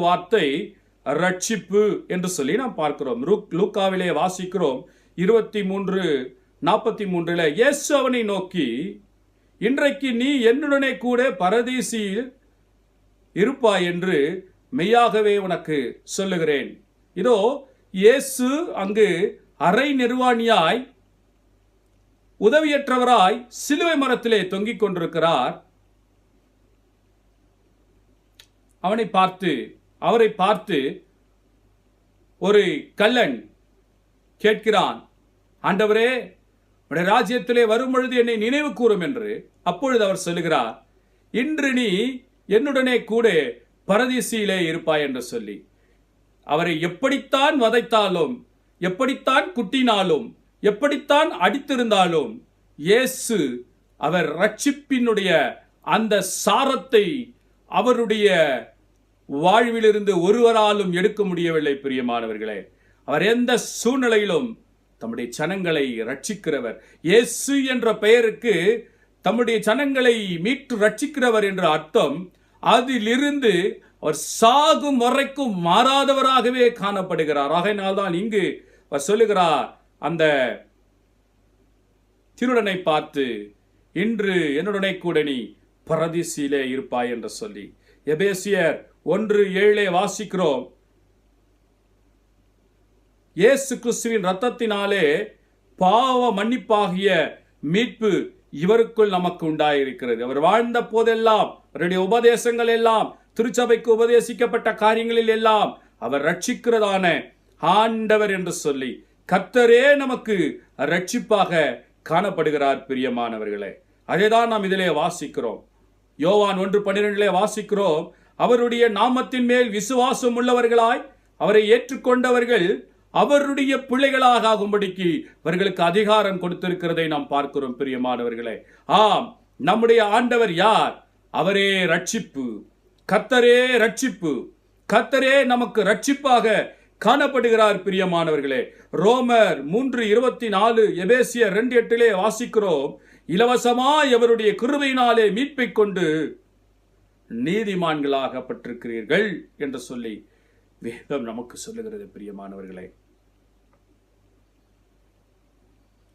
வார்த்தை ரட்சிப்பு என்று சொல்லி நாம் பார்க்கிறோம். லூக்காவிலே வாசிக்கிறோம் 23:43 இயேசு அவனை நோக்கி, இன்றைக்கு நீ என்னுடனே கூட பரதீசில் இருப்பாய் என்று மெய்யாகவே உனக்கு சொல்லுகிறேன். இதோ இயேசு அங்கு அரை நிர்வாணியாய் உதவியற்றவராய் சிலுவை மரத்திலே தொங்கிக் கொண்டிருக்கிறார். அவரை பார்த்து ஒரு கள்ளன் கேட்கிறான், ஆண்டவரே, உடைய ராஜ்யத்திலே வரும் பொழுது என்னை நினைவு கூறும் என்று. அப்பொழுது அவர் சொல்லுகிறார், இன்று நீ என்னுடனே கூட பரதீசியிலே இருப்பாய் என்று சொல்லி, அவரை எப்படித்தான் வதைத்தாலும், எப்படித்தான் குட்டினாலும், எப்படித்தான் அடித்திருந்தாலும், இயேசு அவர் ரட்சிப்பினுடைய அந்த சாரத்தை அவருடைய வாழ்விலிருந்து ஒருவராலும் எடுக்க முடியவில்லை. பிரியமானவர்களே, அவர் எந்த சூழ்நிலையிலும் தம்முடைய ஜனங்களை ரட்சிக்கிறவர். இயேசு என்ற பெயருக்கு தம்முடைய ஜனங்களை மீட்டு ரட்சிக்கிறவர் என்ற அர்த்தம். அதிலிருந்து அவர் சாகும் வரைக்கும் மாறாதவராகவே காணப்படுகிறார். ஆகையினால்தான் இங்கு அவர் சொல்லுகிறார், அந்த திருடனை பார்த்து, இன்று என்னுடனே கூட நீ பரதீசிலே இருப்பாய் என்று சொல்லி. எபேசியர் 1:7 வாசிக்கிறோம், இயேசு கிறிஸ்துவின் இரத்தத்தினாலே பாவ மன்னிப்பாகிய மீட்பு இவருக்குள் நமக்கு உண்டாயிருக்கிறது. அவர் வாழ்ந்த போதெல்லாம், அவருடைய உபதேசங்கள் எல்லாம், திருச்சபைக்கு உபதேசிக்கப்பட்ட காரியங்களில் எல்லாம் அவர் ரட்சிக்கிறதான ஆண்டவர் என்று சொல்லி கர்த்தரே நமக்கு ரட்சிப்பாக காணப்படுகிறார். பிரியமானவர்களே, அதைதான் நாம் இதிலே வாசிக்கிறோம். யோவான் 1:12 வாசிக்கிறோம், அவருடைய நாமத்தின் மேல் விசுவாசம் உள்ளவர்களாய் அவரை ஏற்றுக்கொண்டவர்கள் அவருடைய பிள்ளைகளாக ஆகும்படிக்கு அவர்களுக்கு அதிகாரம் கொடுத்திருக்கிறதை நாம் பார்க்கிறோம். பிரியமானவர்களே, ஆம், நம்முடைய ஆண்டவர் யார்? அவரே ரட்சிப்பு. கர்த்தரே ரட்சிப்பு. கர்த்தரே நமக்கு ரட்சிப்பாக காணப்படுகிறார். பிரியமானவர்களே, ரோமர் 3:24, எபேசியர் 2:8 வாசிக்கிறோம், இலவசமாய் அவருடைய கிருபையினாலே மீட்பை கொண்டு நீதிமான்களாகப்பட்டிருக்கிறீர்கள் என்று சொல்லி வேதம் நமக்கு சொல்லுகிறது. பிரியமானவர்களே,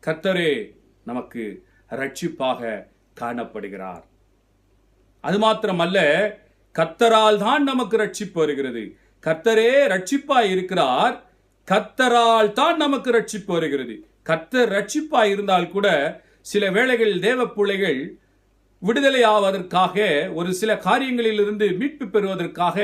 கர்த்தரே நமக்கு ரட்சிப்பாக காணப்படுகிறார். அது மாத்திரமல்ல, கர்த்தரால் தான் நமக்கு ரட்சிப்பு வருகிறது. கர்த்தரே ரட்சிப்பாய் இருக்கிறார். கர்த்தரால் தான் நமக்கு ரட்சிப்பு வருகிறது. கர்த்தர் ரட்சிப்பாய் இருந்தால் கூட சில வேளைகளில் தேவ பிள்ளைகள் விடுதலை ஆவதற்காக, ஒரு சில காரியங்களில் இருந்து மீட்பு பெறுவதற்காக